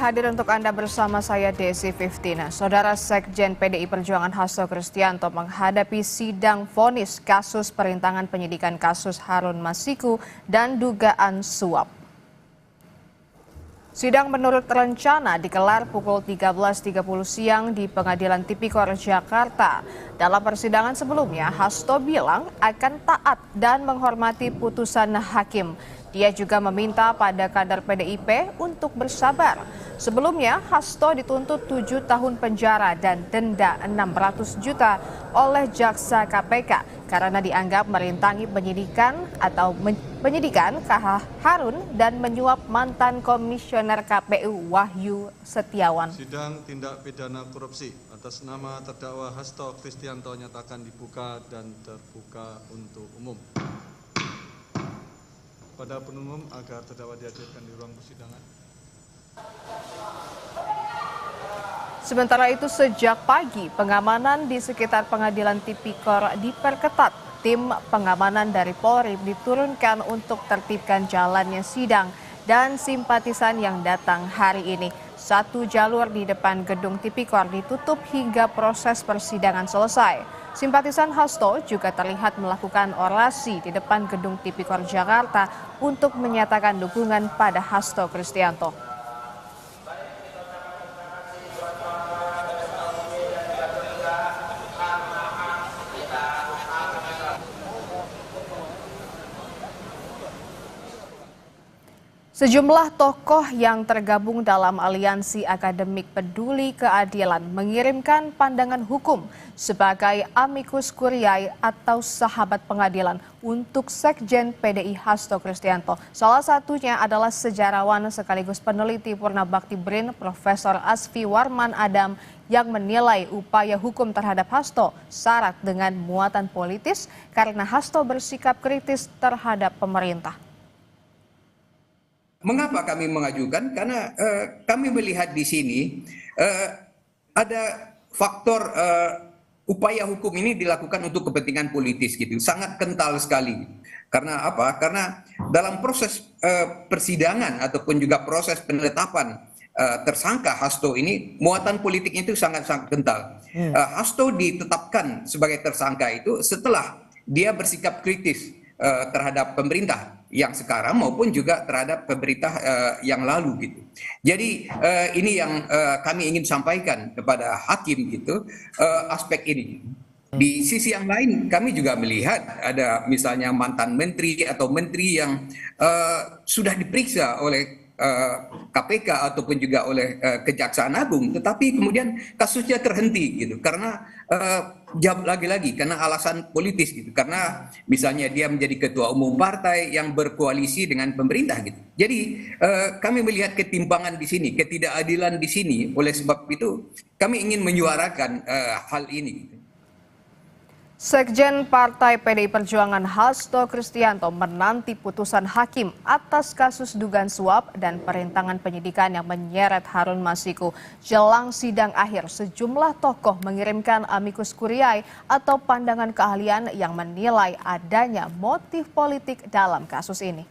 hadir untuk Anda bersama saya Desi 15. Saudara Sekjen PDI Perjuangan Hasto Kristianto menghadapi sidang vonis kasus perintangan penyidikan kasus Harun Masiku dan dugaan suap. Sidang menurut rencana digelar pukul 13.30 siang di Pengadilan Tipikor Jakarta. Dalam persidangan sebelumnya, Hasto bilang akan taat dan menghormati putusan hakim. Dia juga meminta pada kader PDIP untuk bersabar. Sebelumnya, Hasto dituntut 7 tahun penjara dan denda 600 juta oleh jaksa KPK karena dianggap merintangi penyidikan Harun dan menyuap mantan komisioner KPU Wahyu Setiawan. Sidang tindak pidana korupsi atas nama terdakwa Hasto Kristianto nyatakan dibuka dan terbuka untuk umum. Pada penuntut umum agar terdakwa dihadirkan di ruang persidangan. Sementara itu sejak pagi pengamanan di sekitar Pengadilan Tipikor diperketat. Tim pengamanan dari Polri diturunkan untuk tertibkan jalannya sidang dan simpatisan yang datang hari ini. Satu jalur di depan gedung Tipikor ditutup hingga proses persidangan selesai. Simpatisan Hasto juga terlihat melakukan orasi di depan gedung Tipikor Jakarta untuk menyatakan dukungan pada Hasto Kristianto. Sejumlah tokoh yang tergabung dalam aliansi akademik peduli keadilan mengirimkan pandangan hukum sebagai amicus curiae atau sahabat pengadilan untuk Sekjen PDI Hasto Kristianto. Salah satunya adalah sejarawan sekaligus peneliti Purnabakti BRIN Profesor Asfi Warman Adam yang menilai upaya hukum terhadap Hasto syarat dengan muatan politis karena Hasto bersikap kritis terhadap pemerintah. Mengapa kami mengajukan? Karena kami melihat di sini ada faktor upaya hukum ini dilakukan untuk kepentingan politis gitu, sangat kental sekali. Karena apa? Karena dalam proses persidangan ataupun juga proses penetapan tersangka Hasto ini muatan politiknya itu sangat-sangat kental. Hasto ditetapkan sebagai tersangka itu setelah dia bersikap kritis terhadap pemerintah yang sekarang maupun juga terhadap pemerintah yang lalu gitu. Jadi ini yang kami ingin sampaikan kepada hakim gitu, aspek ini. Di sisi yang lain kami juga melihat ada misalnya mantan menteri atau menteri yang sudah diperiksa oleh KPK ataupun juga oleh Kejaksaan Agung, tetapi kemudian kasusnya terhenti gitu karena lagi-lagi karena alasan politis gitu, karena misalnya dia menjadi ketua umum partai yang berkoalisi dengan pemerintah gitu. Jadi kami melihat ketimpangan di sini, ketidakadilan di sini. Oleh sebab itu kami ingin menyuarakan hal ini gitu. Sekjen Partai PDI Perjuangan Hasto Kristianto menanti putusan hakim atas kasus dugaan suap dan perintangan penyidikan yang menyeret Harun Masiku. Jelang sidang akhir, sejumlah tokoh mengirimkan amicus curiae atau pandangan keahlian yang menilai adanya motif politik dalam kasus ini.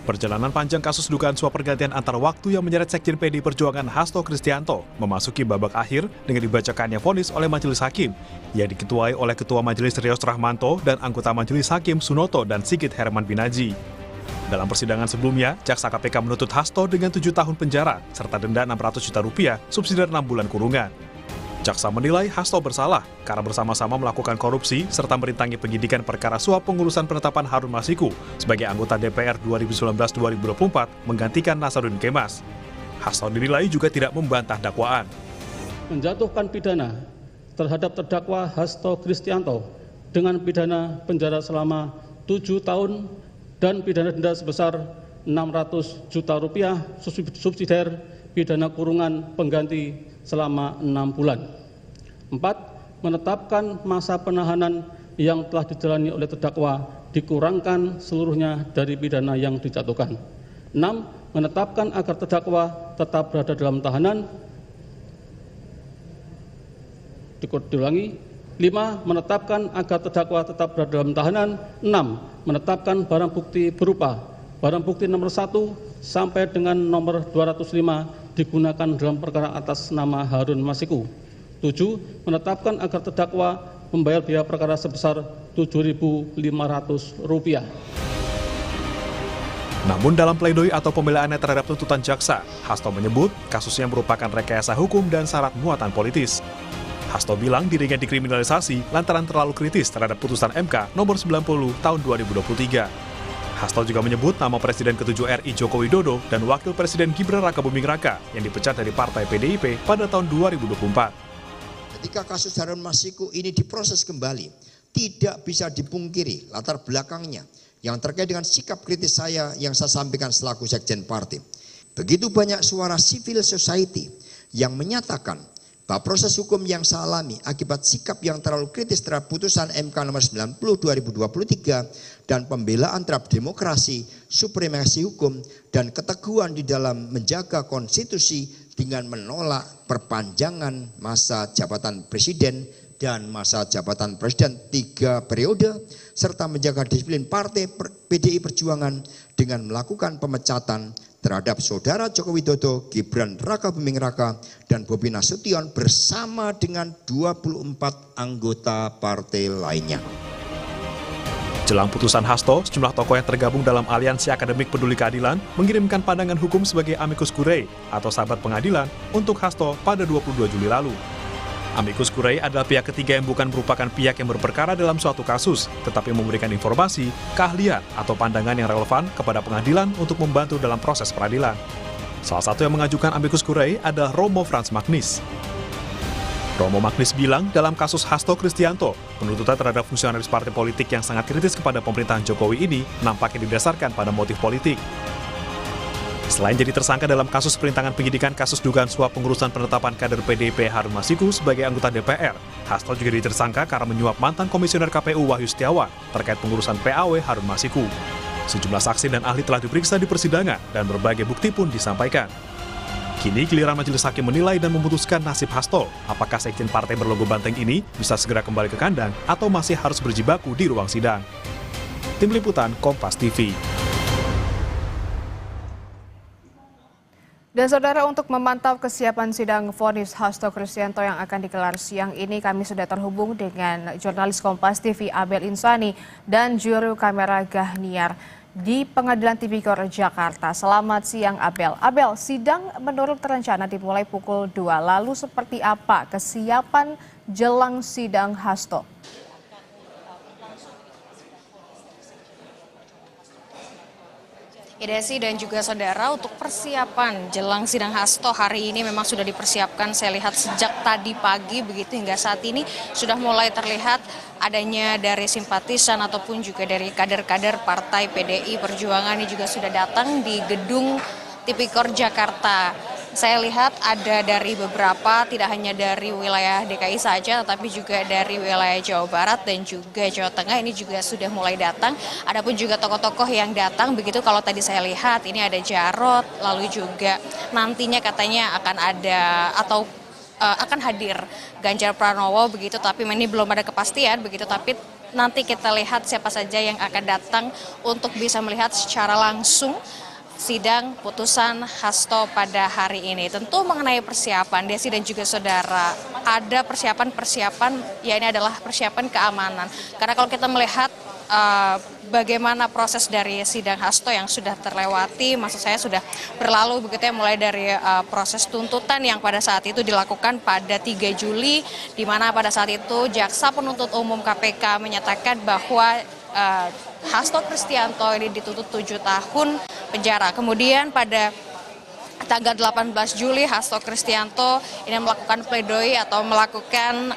Perjalanan panjang kasus dugaan suap pergantian antar waktu yang menyeret Sekjen PDI Perjuangan Hasto Kristianto memasuki babak akhir dengan dibacakannya vonis oleh majelis hakim yang diketuai oleh Ketua Majelis Rios Rahmanto dan anggota Majelis Hakim Sunoto dan Sigit Herman Binaji. Dalam persidangan sebelumnya, jaksa KPK menuntut Hasto dengan 7 tahun penjara serta denda 600 juta rupiah subsidiar 6 bulan kurungan. Jaksa menilai Hasto bersalah karena bersama-sama melakukan korupsi serta merintangi penyidikan perkara suap pengurusan penetapan Harun Masiku sebagai anggota DPR 2019-2024 menggantikan Nasaruddin Kemas. Hasto dinilai juga tidak membantah dakwaan. Menjatuhkan pidana terhadap terdakwa Hasto Kristianto dengan pidana penjara selama 7 tahun dan pidana denda sebesar 600 juta rupiah subsidiar pidana kurungan pengganti selama 6 bulan. 4. Menetapkan masa penahanan yang telah dijalani oleh terdakwa dikurangkan seluruhnya dari pidana yang dijatuhkan. 6. Menetapkan agar terdakwa tetap berada dalam tahanan. Diulangi. 5. Menetapkan agar terdakwa tetap berada dalam tahanan. 6. Menetapkan barang bukti berupa barang bukti nomor 1 sampai dengan nomor 205 digunakan dalam perkara atas nama Harun Masiku. 7. Menetapkan agar terdakwa membayar biaya perkara sebesar Rp7.500. Namun dalam pledoi atau pembelaannya terhadap tuntutan jaksa, Hasto menyebut kasusnya merupakan rekayasa hukum dan syarat muatan politis. Hasto bilang dirinya dikriminalisasi lantaran terlalu kritis terhadap putusan MK nomor 90 tahun 2023. Hasto juga menyebut nama Presiden ke-7 RI Joko Widodo dan Wakil Presiden Gibran Rakabuming Raka yang dipecat dari Partai PDIP pada tahun 2024. Ketika kasus Harun Masiku ini diproses kembali, tidak bisa dipungkiri latar belakangnya yang terkait dengan sikap kritis saya yang saya sampaikan selaku Sekjen Partai. Begitu banyak suara civil society yang menyatakan bahwa proses hukum yang saya alami akibat sikap yang terlalu kritis terhadap putusan MK nomor 90 2023 dan pembelaan terhadap demokrasi, supremasi hukum, dan keteguhan di dalam menjaga konstitusi dengan menolak perpanjangan masa jabatan presiden dan masa jabatan presiden 3 periode, serta menjaga disiplin Partai PDI Perjuangan dengan melakukan pemecatan terhadap Saudara Joko Widodo, Gibran Rakabuming Raka, dan Bobi Nasution bersama dengan 24 anggota partai lainnya. Jelang putusan Hasto, sejumlah tokoh yang tergabung dalam Aliansi Akademik Peduli Keadilan mengirimkan pandangan hukum sebagai amicus curiae atau sahabat pengadilan untuk Hasto pada 22 Juli lalu. Amicus curiae adalah pihak ketiga yang bukan merupakan pihak yang berperkara dalam suatu kasus, tetapi memberikan informasi, keahlian, atau pandangan yang relevan kepada pengadilan untuk membantu dalam proses peradilan. Salah satu yang mengajukan amicus curiae adalah Romo Frans Magnis. Romo Magnis bilang dalam kasus Hasto Kristianto, penuntutan terhadap fungsionaris partai politik yang sangat kritis kepada pemerintahan Jokowi ini nampaknya didasarkan pada motif politik. Selain jadi tersangka dalam kasus perintangan penyidikan kasus dugaan suap pengurusan penetapan kader PDIP Harun Masiku sebagai anggota DPR, Hasto juga ditersangka karena menyuap mantan komisioner KPU Wahyu Setiawan terkait pengurusan PAW Harun Masiku. Sejumlah saksi dan ahli telah diperiksa di persidangan dan berbagai bukti pun disampaikan. Kini giliran majelis hakim menilai dan memutuskan nasib Hasto, apakah sekjen partai berlogo banteng ini bisa segera kembali ke kandang atau masih harus berjibaku di ruang sidang. Tim Liputan Kompas TV. Dan saudara, untuk memantau kesiapan sidang vonis Hasto Kristianto yang akan digelar siang ini, kami sudah terhubung dengan jurnalis Kompas TV Abel Insani dan juru kamera Gahniar di Pengadilan Tipikor Jakarta. Selamat siang Abel. Abel, sidang menurut rencana dimulai pukul 2. Lalu seperti apa kesiapan jelang sidang Hasto? Ya Desi dan juga saudara, untuk persiapan jelang sidang Hasto hari ini memang sudah dipersiapkan. Saya lihat sejak tadi pagi begitu hingga saat ini sudah mulai terlihat adanya dari simpatisan ataupun juga dari kader-kader Partai PDI Perjuangan ini juga sudah datang di gedung Tipikor Jakarta. Saya lihat ada dari beberapa, tidak hanya dari wilayah DKI saja, tetapi juga dari wilayah Jawa Barat dan juga Jawa Tengah ini juga sudah mulai datang. Adapun juga tokoh-tokoh yang datang, begitu kalau tadi saya lihat ini ada Jarot, lalu juga nantinya katanya akan ada atau akan hadir Ganjar Pranowo begitu, tapi ini belum ada kepastian begitu, tapi nanti kita lihat siapa saja yang akan datang untuk bisa melihat secara langsung sidang putusan Hasto pada hari ini. Tentu mengenai persiapan, Desi dan juga saudara, ada persiapan-persiapan, ya ini adalah persiapan keamanan. Karena kalau kita melihat bagaimana proses dari sidang Hasto yang sudah terlewati, maksud saya sudah berlalu begitu ya, mulai dari proses tuntutan yang pada saat itu dilakukan pada 3 Juli, di mana pada saat itu Jaksa Penuntut Umum KPK menyatakan bahwa Hasto Kristianto ini dituntut 7 tahun penjara. Kemudian pada tanggal 18 Juli Hasto Kristianto ini melakukan pledoi atau melakukan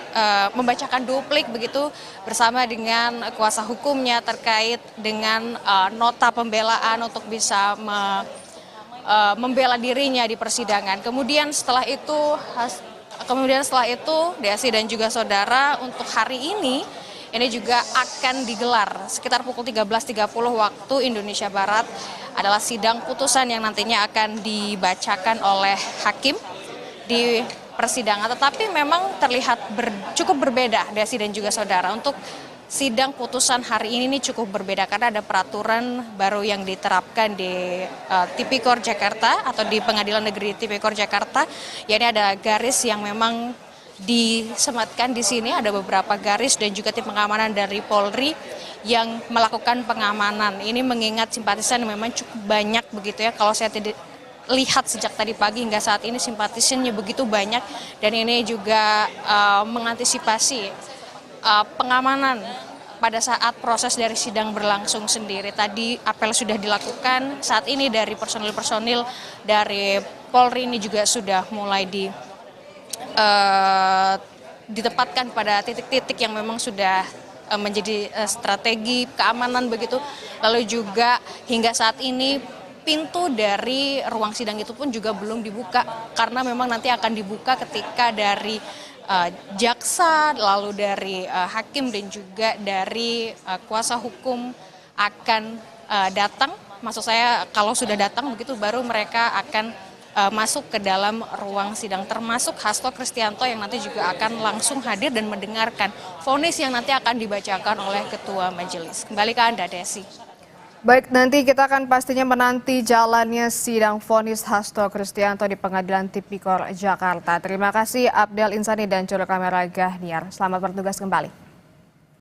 membacakan duplik begitu bersama dengan kuasa hukumnya terkait dengan nota pembelaan untuk bisa membela dirinya di persidangan. Kemudian setelah itu Desi dan juga saudara, untuk hari ini ini juga akan digelar sekitar pukul 13.30 waktu Indonesia Barat. Adalah sidang putusan yang nantinya akan dibacakan oleh hakim di persidangan. Tetapi memang terlihat cukup berbeda, Desi dan juga saudara. Untuk sidang putusan hari ini cukup berbeda karena ada peraturan baru yang diterapkan di Tipikor Jakarta atau di Pengadilan Negeri Tipikor Jakarta. Yakni ada garis yang memang disematkan di sini, ada beberapa garis dan juga tim pengamanan dari Polri yang melakukan pengamanan. Ini mengingat simpatisan memang cukup banyak begitu ya. Kalau saya lihat sejak tadi pagi hingga saat ini simpatisannya begitu banyak, dan ini juga mengantisipasi pengamanan pada saat proses dari sidang berlangsung sendiri. Tadi apel sudah dilakukan, saat ini dari personil-personil dari Polri ini juga sudah mulai ditempatkan pada titik-titik yang memang sudah menjadi strategi keamanan begitu. Lalu juga hingga saat ini pintu dari ruang sidang itu pun juga belum dibuka, karena memang nanti akan dibuka ketika dari jaksa, lalu dari hakim dan juga dari kuasa hukum akan datang. Maksud saya kalau sudah datang begitu baru mereka akan masuk ke dalam ruang sidang, termasuk Hasto Kristianto yang nanti juga akan langsung hadir dan mendengarkan vonis yang nanti akan dibacakan oleh ketua majelis. Kembali ke Anda, Desi. Baik, nanti kita akan pastinya menanti jalannya sidang vonis Hasto Kristianto di Pengadilan Tipikor Jakarta. Terima kasih Abdel Insani dan juru kamera Gahniar. Selamat bertugas kembali.